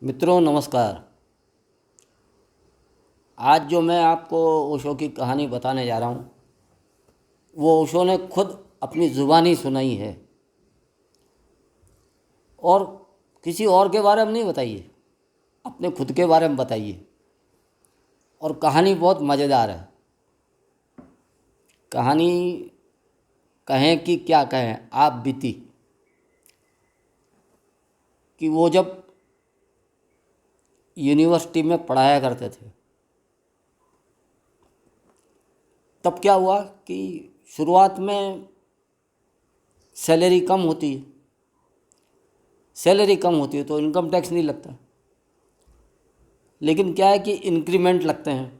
मित्रों नमस्कार। आज जो मैं आपको ओशो की कहानी बताने जा रहा हूँ वो ओशो ने खुद अपनी ज़ुबानी सुनाई है और किसी और के बारे में नहीं बताइए, अपने खुद के बारे में बताइए। और कहानी बहुत मज़ेदार है। कहानी कहें कि क्या कहें, आप बीती कि वो जब यूनिवर्सिटी में पढ़ाया करते थे तब क्या हुआ कि शुरुआत में सैलरी कम होती है। सैलरी कम होती है तो इनकम टैक्स नहीं लगता, लेकिन क्या है कि इंक्रीमेंट लगते हैं,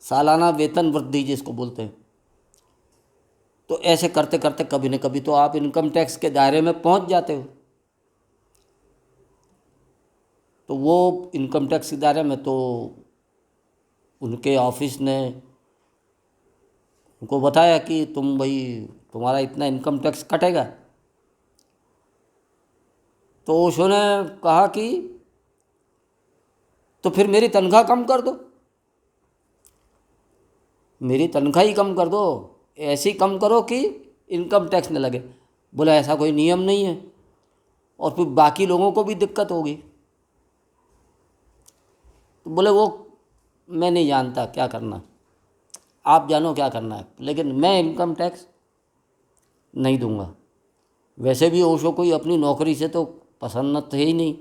सालाना वेतन वृद्धि जिसको बोलते हैं। तो ऐसे करते करते कभी न कभी तो आप इनकम टैक्स के दायरे में पहुंच जाते हो। तो वो इनकम टैक्स के दायरे में तो उनके ऑफिस ने उनको बताया कि तुम भाई तुम्हारा इतना इनकम टैक्स कटेगा। तो ओशो ने कहा कि तो फिर मेरी तनख्वाह कम कर दो, मेरी तनख्वाह ही कम कर दो, ऐसी कम करो कि इनकम टैक्स न लगे। बोला ऐसा कोई नियम नहीं है और फिर बाकी लोगों को भी दिक्कत होगी। तो बोले वो मैं नहीं जानता क्या करना, आप जानो क्या करना है, लेकिन मैं इनकम टैक्स नहीं दूंगा। वैसे भी ओशो कोई अपनी नौकरी से तो प्रसन्न थे ही नहीं।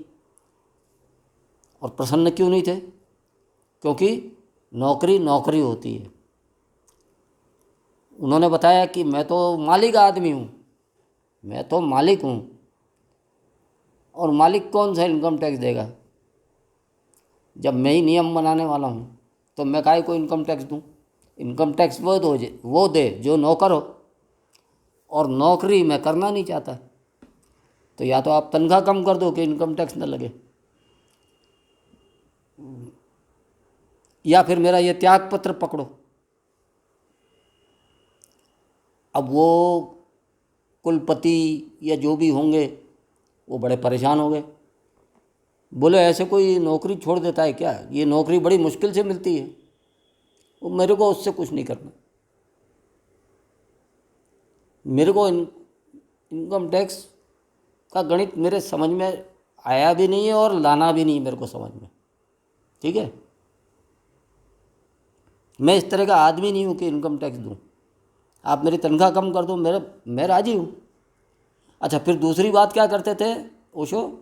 और प्रसन्न क्यों नहीं थे? क्योंकि नौकरी नौकरी होती है। उन्होंने बताया कि मैं तो मालिक आदमी हूँ, मैं तो मालिक हूँ, और मालिक कौन सा इनकम टैक्स देगा? जब मैं ही नियम बनाने वाला हूँ तो मैं काहे को इनकम टैक्स दूँ? इनकम टैक्स वो दे जो नौकर हो, और नौकरी मैं करना नहीं चाहता। तो या तो आप तनख्वाह कम कर दो कि इनकम टैक्स न लगे, या फिर मेरा ये त्याग पत्र पकड़ो। अब वो कुलपति या जो भी होंगे वो बड़े परेशान हो गए। बोले ऐसे कोई नौकरी छोड़ देता है क्या? ये नौकरी बड़ी मुश्किल से मिलती है, वो मेरे को उससे कुछ नहीं करना। मेरे को इनकम टैक्स का गणित मेरे समझ में आया भी नहीं है और लाना भी नहीं मेरे को समझ में। ठीक है, मैं इस तरह का आदमी नहीं हूँ कि इनकम टैक्स दूँ। आप मेरी तनख्वाह कम कर दो, मैं राजी हूँ। अच्छा, फिर दूसरी बात क्या करते थे ओशो?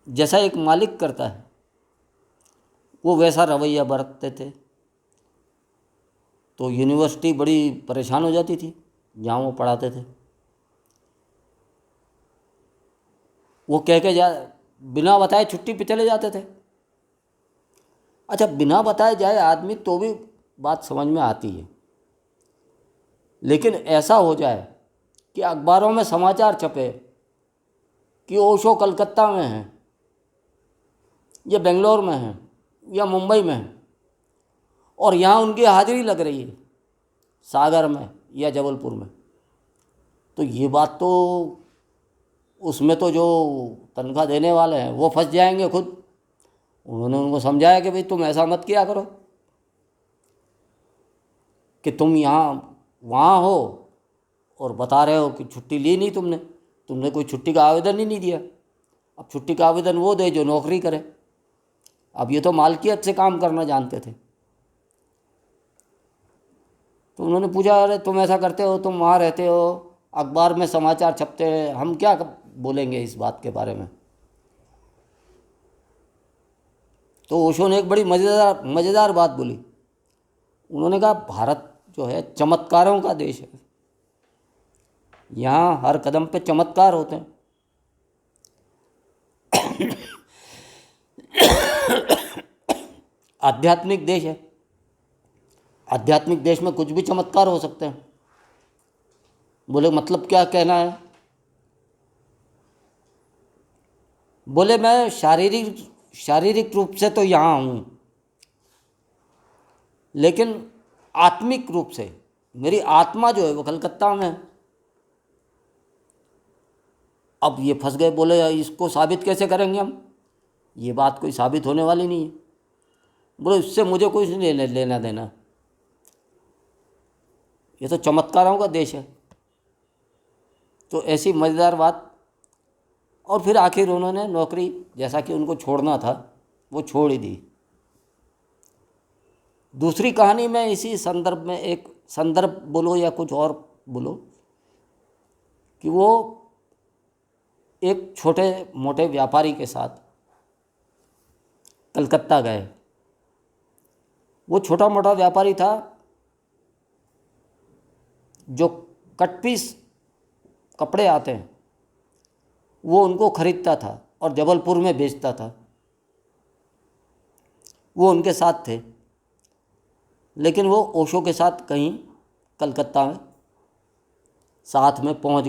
जैसा एक मालिक करता है वो वैसा रवैया बरतते थे। तो यूनिवर्सिटी बड़ी परेशान हो जाती थी जहाँ वो पढ़ाते थे। वो कह के जा बिना बताए छुट्टी पे चले जाते थे। अच्छा, बिना बताए जाए आदमी तो भी बात समझ में आती है, लेकिन ऐसा हो जाए कि अखबारों में समाचार छपे कि ओशो कलकत्ता में है या बेंगलोर में है या मुंबई में है, और यहाँ उनकी हाजिरी लग रही है सागर में या जबलपुर में, तो ये बात तो उसमें तो जो तनख्वाह देने वाले हैं वो फंस जाएंगे खुद। उन्होंने उनको समझाया कि भाई तुम ऐसा मत किया करो कि तुम यहाँ वहाँ हो और बता रहे हो कि छुट्टी ली नहीं तुमने, तुमने कोई छुट्टी का आवेदन ही नहीं दिया। अब छुट्टी का आवेदन वो दे जो नौकरी करे। अब ये तो मालकियत से काम करना जानते थे। तो उन्होंने पूछा अरे तुम ऐसा करते हो, तुम वहाँ रहते हो, अखबार में समाचार छपते हैं, हम क्या बोलेंगे इस बात के बारे में? तो ओशो ने एक बड़ी मज़ेदार मज़ेदार बात बोली। उन्होंने कहा भारत जो है चमत्कारों का देश है, यहाँ हर कदम पे चमत्कार होते हैं। आध्यात्मिक देश है, आध्यात्मिक देश में कुछ भी चमत्कार हो सकते हैं। बोले मतलब क्या कहना है? बोले मैं शारीरिक शारीरिक रूप से तो यहाँ हूँ, लेकिन आत्मिक रूप से मेरी आत्मा जो है वो कलकत्ता में है। अब ये फंस गए, बोले इसको साबित कैसे करेंगे हम, ये बात कोई साबित होने वाली नहीं है। बोले इससे मुझे कुछ नहीं लेना देना, ये तो चमत्कारों का देश है। तो ऐसी मज़ेदार बात। और फिर आखिर उन्होंने नौकरी, जैसा कि उनको छोड़ना था, वो छोड़ ही दी। दूसरी कहानी में इसी संदर्भ में, एक संदर्भ बोलो या कुछ और बोलो, कि वो एक छोटे मोटे व्यापारी के साथ कलकत्ता गए। वो छोटा मोटा व्यापारी था जो कट पीस कपड़े आते हैं वो उनको खरीदता था और जबलपुर में बेचता था। वो उनके साथ थे, लेकिन वो ओशो के साथ कहीं कलकत्ता में साथ में पहुंच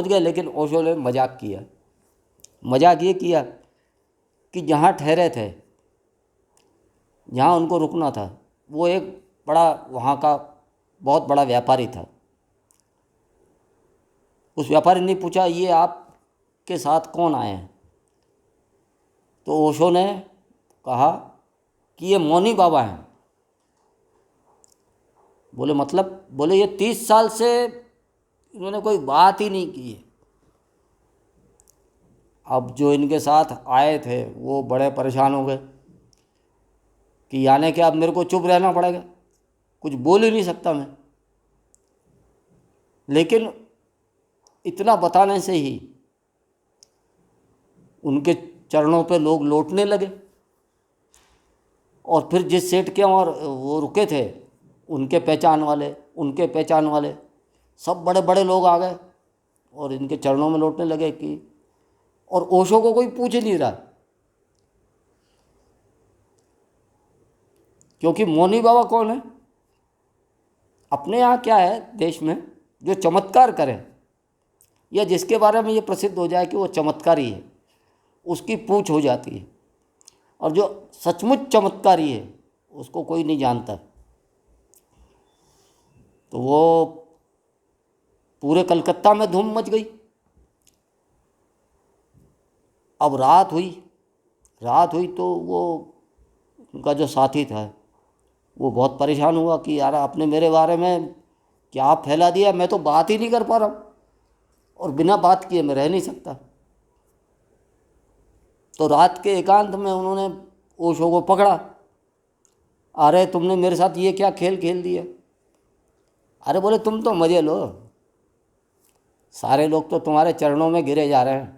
गए। लेकिन ओशो ने मजाक किया। मजाक ये किया कि जहाँ ठहरे थे, जहाँ उनको रुकना था, वो एक बड़ा, वहाँ का बहुत बड़ा व्यापारी था। उस व्यापारी ने पूछा, ये आपके साथ कौन आए हैं? तो ओशो ने कहा कि ये मौनी बाबा हैं। बोले मतलब? बोले ये 30 साल से इन्होंने कोई बात ही नहीं की है। अब जो इनके साथ आए थे वो बड़े परेशान हो गए कि यानी कि अब मेरे को चुप रहना पड़ेगा, कुछ बोल ही नहीं सकता मैं। लेकिन इतना बताने से ही उनके चरणों पे लोग लौटने लगे। और फिर जिस सेठ के और वो रुके थे, उनके पहचान वाले सब बड़े बड़े लोग आ गए और इनके चरणों में लौटने लगे कि, और ओशो को कोई पूछ ही नहीं रहा, क्योंकि मौनी बाबा कौन है? अपने यहाँ क्या है देश में, जो चमत्कार करे या जिसके बारे में ये प्रसिद्ध हो जाए कि वो चमत्कारी है, उसकी पूछ हो जाती है। और जो सचमुच चमत्कारी है उसको कोई नहीं जानता। तो वो पूरे कलकत्ता में धूम मच गई। अब रात हुई तो वो उनका जो साथी था वो बहुत परेशान हुआ कि यार आपने मेरे बारे में क्या फैला दिया, मैं तो बात ही नहीं कर पा रहा हूँ और बिना बात किए मैं रह नहीं सकता। तो रात के एकांत में उन्होंने ओशो को पकड़ा। अरे तुमने मेरे साथ ये क्या खेल खेल दिया? अरे बोले तुम तो मज़े लो, सारे लोग तो तुम्हारे चरणों में गिरे जा रहे हैं।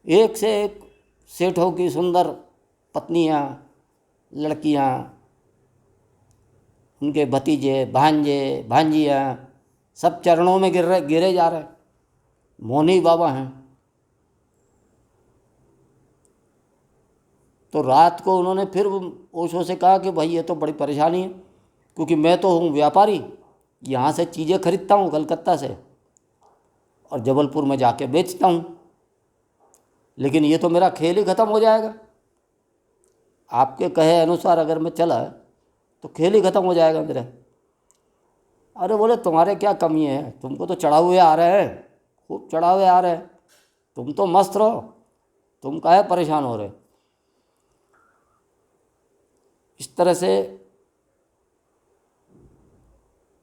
एक से एक सेठों की सुंदर पत्नियाँ, लड़कियाँ, उनके भतीजे, भांजे, भांजियाँ सब चरणों में गिरे जा रहे हैं। मौनी बाबा हैं। तो रात को उन्होंने फिर ओशो से कहा कि भाई ये तो बड़ी परेशानी है, क्योंकि मैं तो हूँ व्यापारी, यहाँ से चीज़ें खरीदता हूँ कलकत्ता से और जबलपुर में जाके बेचता हूँ, लेकिन ये तो मेरा खेल ही ख़त्म हो जाएगा। आपके कहे अनुसार अगर मैं चला तो खेल ही ख़त्म हो जाएगा मेरा। अरे बोले तुम्हारे क्या कमी है, तुमको तो चढ़ा हुए आ रहे हैं, खूब चढ़ा हुए आ रहे हैं, तुम तो मस्त रहो, तुम काहे परेशान हो रहे? इस तरह से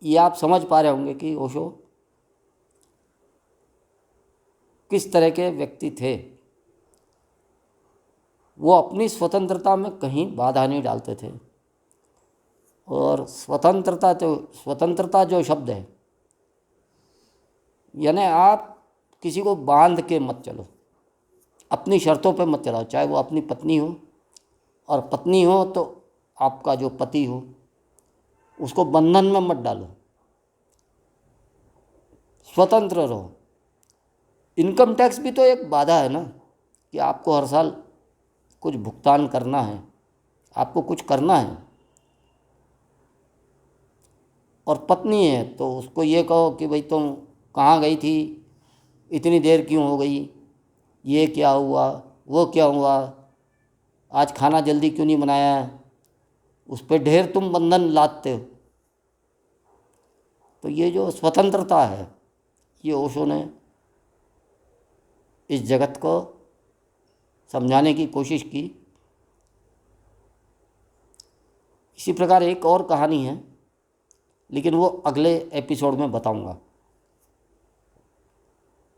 ये आप समझ पा रहे होंगे कि ओशो किस तरह के व्यक्ति थे। वो अपनी स्वतंत्रता में कहीं बाधा नहीं डालते थे। और स्वतंत्रता जो शब्द है, यानी आप किसी को बांध के मत चलो, अपनी शर्तों पे मत चलाओ। चाहे वो अपनी पत्नी हो, और पत्नी हो तो आपका जो पति हो, उसको बंधन में मत डालो, स्वतंत्र रहो। इनकम टैक्स भी तो एक बाधा है ना, कि आपको हर साल कुछ भुगतान करना है, आपको कुछ करना है। और पत्नी है तो उसको ये कहो कि भाई तुम कहाँ गई थी, इतनी देर क्यों हो गई, ये क्या हुआ, वो क्या हुआ, आज खाना जल्दी क्यों नहीं बनाया, उस पर ढेर तुम बंधन लादते हो। तो ये जो स्वतंत्रता है, ये ओशो ने इस जगत को समझाने की कोशिश की। इसी प्रकार एक और कहानी है, लेकिन वो अगले एपिसोड में बताऊंगा,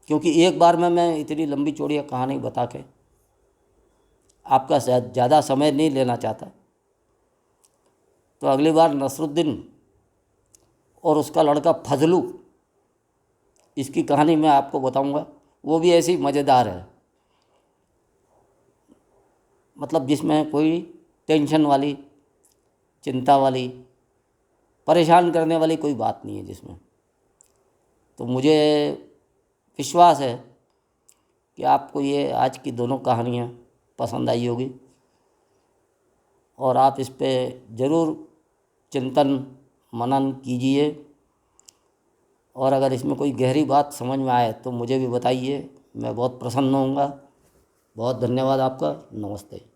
क्योंकि एक बार में मैं इतनी लंबी चौड़ी कहानी बता के आपका ज़्यादा समय नहीं लेना चाहता। तो अगली बार नसरुद्दीन और उसका लड़का फजलू, इसकी कहानी मैं आपको बताऊंगा। वो भी ऐसी मज़ेदार है, मतलब जिसमें कोई टेंशन वाली, चिंता वाली, परेशान करने वाली कोई बात नहीं है जिसमें। तो मुझे विश्वास है कि आपको ये आज की दोनों कहानियाँ पसंद आई होगी और आप इस पे ज़रूर चिंतन मनन कीजिए। और अगर इसमें कोई गहरी बात समझ में आए तो मुझे भी बताइए, मैं बहुत प्रसन्न होऊंगा। बहुत धन्यवाद आपका। नमस्ते।